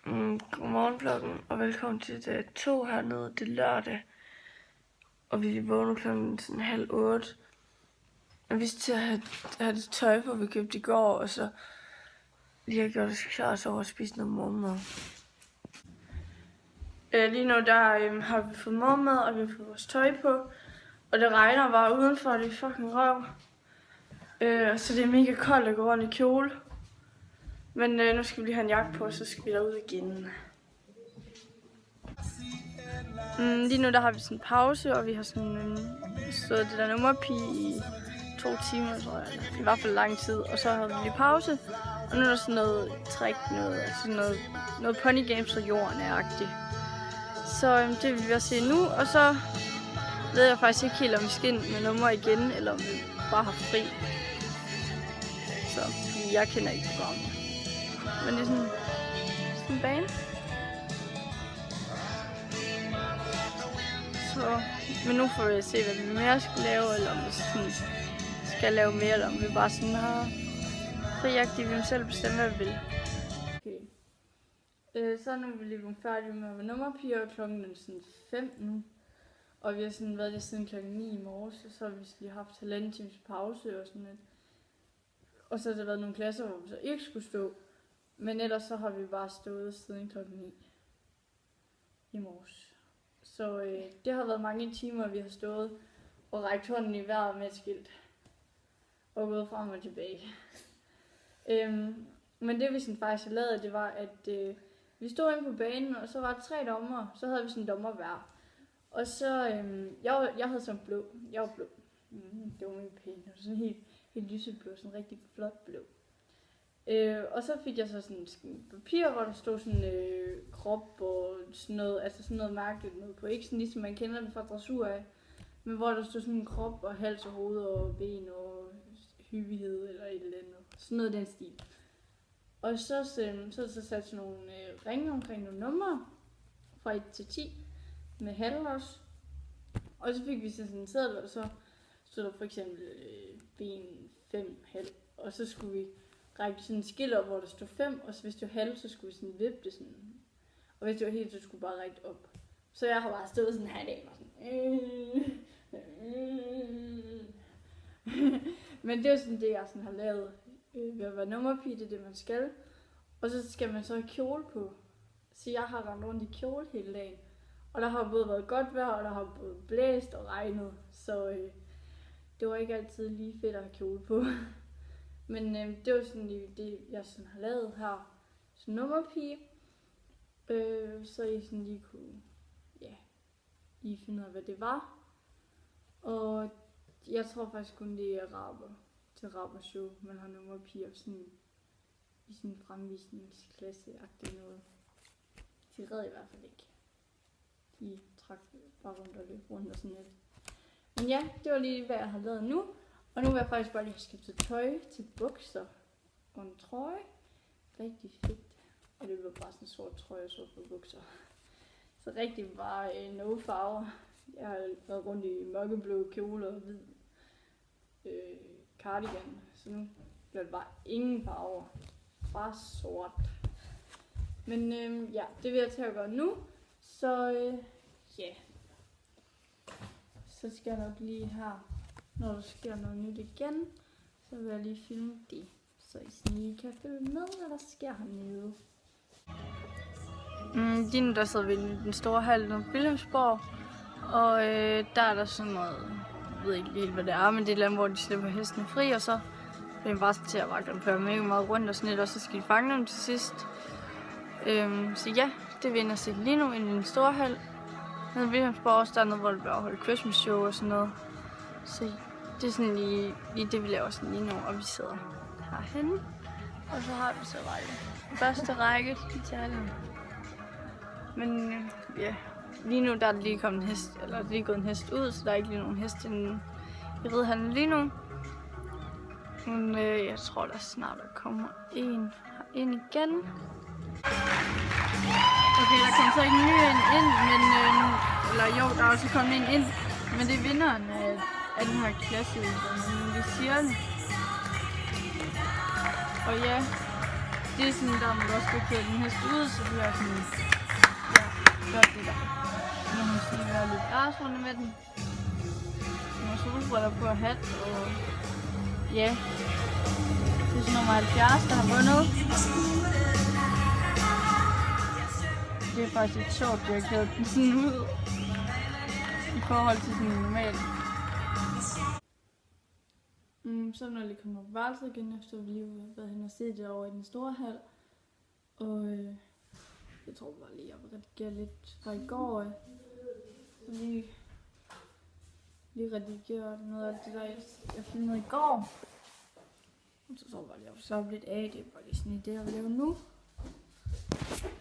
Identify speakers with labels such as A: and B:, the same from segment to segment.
A: Godmorgen klokken, og velkommen til dag 2 hernede. Det er lørdag, og vi vågner klokken sådan 7:30. Og vi skal til at have det tøj på, vi købte i går, og så lige har gjort os klar så over at spise noget morgenmad. Lige nu der har vi fået morgenmad, og vi har fået vores tøj på, og det regner bare udenfor, det er fucking røv. Så det er mega koldt at gå rundt i kjole. Men nu skal vi lige have en jakke på, og så skal vi derud igen. Lige nu der har vi sådan en pause, og vi har sådan stået det der nummerpige i 2 timer, tror jeg. Eller i hvert fald lang tid. Og så har vi lige pause. Og nu er der sådan noget trick, noget pony games for jorden er-agtigt. Så det vil vi også se nu. Og så ved jeg faktisk ikke helt, om vi skal ind med nummer igen, eller om vi bare har fri. Så fordi jeg kender ikke programmet. Men det er sådan en bane. Så, men nu får vi se, hvad vi mere skal lave, eller om vi sådan skal lave mere, eller om vi bare sådan har friagtigt, vi selv bestemme, hvad vi vil. Okay. Så nu er vi lige færdige med at være nummerpiger, og klokken er sådan 5 nu. Og vi har sådan været det siden klokken 9 i morges, og så har vi lige haft 1,5 times pause og sådan lidt. Og så har der været nogle klasser, hvor vi så ikke skulle stå. Men ellers så har vi bare stået siden klokken 9 i morges. Så det har været mange timer, vi har stået og rækket hånden i vejret med et skilt. Og gået frem og tilbage. Men det vi sådan faktisk har lavet, det var, at vi stod inde på banen, og så var der 3 dommer. Så havde vi sådan en dommer hver. Og så, jeg havde sådan blå. Jeg var blå. Det var min pæne. Sådan helt lyseblå, sådan rigtig flot blå. Og så fik jeg så sådan en papir, hvor der stod sådan krop og sådan noget, altså sådan noget mærkeligt noget på. Ikke sådan ligesom man kender det fra dressur af, men hvor der stod sådan en krop og hals og hoved og ben og hyppighed eller et eller andet. Sådan noget den stil. Og så sat sådan nogle ringe omkring nogle numre fra 1 til 10 med hal også. Og så fik vi sådan en seddel, og så stod der for eksempel ben 5 hal, og så skulle vi række sådan en skilt op, hvor der stod 5, og så hvis det var halv, så skulle vi sådan vippe det sådan. Og hvis det var helt, så skulle vi bare række op. Så jeg har bare stået sådan her i dag, og sådan. Men det er jo sådan det, jeg sådan har lavet ved at være nummerpige, det er det, man skal. Og så skal man så have kjole på. Så jeg har rendt rundt i kjole hele dagen. Og der har både været godt vejr, og der har både blæst og regnet. Så det var ikke altid lige fedt at have kjole på. Men det var sådan det, jeg sådan har lavet her som nummerpige. Så I sådan lige kunne, lige finde ud af, hvad det var. Og jeg tror faktisk kun, det er til rabershow, man har nummerpiger sådan, i sådan en fremvisningsklasse-agtig noget. De red i hvert fald ikke. De trak bare rundt og løb rundt og sådan lidt. Men ja, det var lige, hvad jeg har lavet nu. Og nu vil jeg faktisk bare lige have skiftet tøj til bukser og en trøje. Rigtig fedt. Og det blev bare sådan en sort trøje og sort bukser. Så rigtig bare no farver. Jeg har været rundt i mørkeblå kjole og hvid cardigan. Så nu bliver det bare ingen farver. Bare sort. Men ja, det vil jeg til at gøre nu. Så ja. Så skal jeg nok lige her. Når der sker noget nyt igen, så vil jeg lige filme det, så I lige kan følge med, hvad der sker hernede. Lige nu der sidder vi i den store hal i Wilhelmsborg, og der er der sådan noget, jeg ved ikke helt hvad det er, men det er et land, hvor de slipper hestene fri, og så bliver de bare til at vagterne kører mega meget rundt og sådan lidt, og så skal de fange dem til sidst. Så ja, det vil jeg se lige nu i den store hal. Nede i Wilhelmsborg også dernede, hvor der bliver holdt Christmas show og sådan noget. Så det er sådan lige det, vi laver sådan lige nu, og vi sidder herhenne. Og så har vi så første række i talen. Men ja, lige nu der er lige kommet en hest, eller lige gået en hest ud, så der er ikke lige nogen hest i ridehallen lige nu. Men jeg tror der snart der kommer en ind igen. Okay, der kommer så ikke en ny ind, men eller jo, der er også kommet en ind, men det er vinderen af den her klasse, vi siger det. Og ja, det er sådan, der man også skal køre den hest ud, så det er sådan, ja, gør det der. Nu må man sige, at jeg er lidt græsrunde med den. Jeg har solbriller på og hat, og ja, det er sådan nummer 70, der har vundet. Det er faktisk lidt sjovt, at jeg har klædt den sådan ud, i forhold til sådan normalt. Så når jeg lige kommer på værelset igen, efter vi lige har været hen og set det over i den store hal. Og jeg tror bare lige, jeg vil redigere lidt fra i går. Lige redigere noget af det der, jeg filmede i går. Og så tror jeg bare lige, jeg vil slappe lidt af. Det er bare lige sådan en idé, jeg vil lave nu.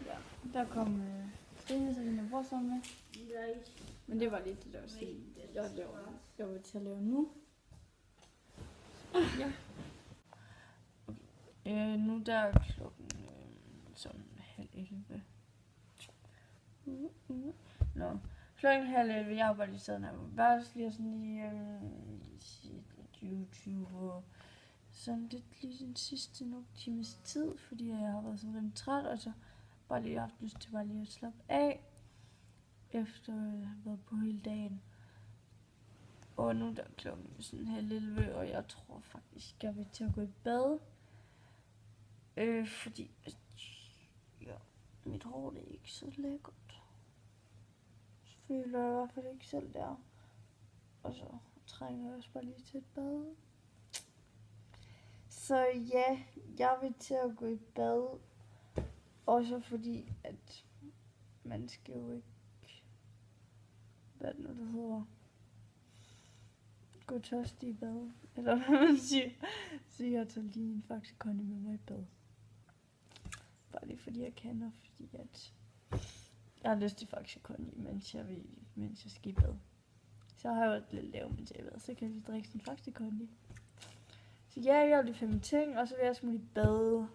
A: Ja, der kom Trine, så den jeg bruger sammen med. Men det var lidt det der, jeg vil til at lave nu. Ja. Okay. Nu der er klokken sådan 10:30. Nå, klokken 10:30. Jeg har bare lige siddet her på værelset og sådan lige YouTube og sådan lidt lige den sidste nogle times tid, fordi jeg har været sådan rimelig træt, og så bare lige haft lyst til bare lige at slappe af, efter at have været på hele dagen. Og nu der er klokken sådan 10:30, og jeg tror faktisk, jeg vil til at gå i bad. Fordi ja, mit hår det er ikke så lækkert. Så føler jeg i hvert fald ikke selv der. Og så trænger jeg også bare lige til et bad. Så ja, jeg vil til at gå i bad. Også fordi, at man skal jo ikke, hvad det nu der hedder, gå tørstig i bad. Eller hvad man siger. Så jeg tager lige en Faxe Kondi med mig i bad. Bare lige fordi jeg kan, og fordi at jeg har lyst til Faxe Kondi, mens jeg skal i bad. Så har jeg jo lidt lav, mens jeg er i bad, så kan jeg lige drikke sådan en Faxe Kondi. Så ja, jeg vil lige finde ting, og så vil jeg smule i bad.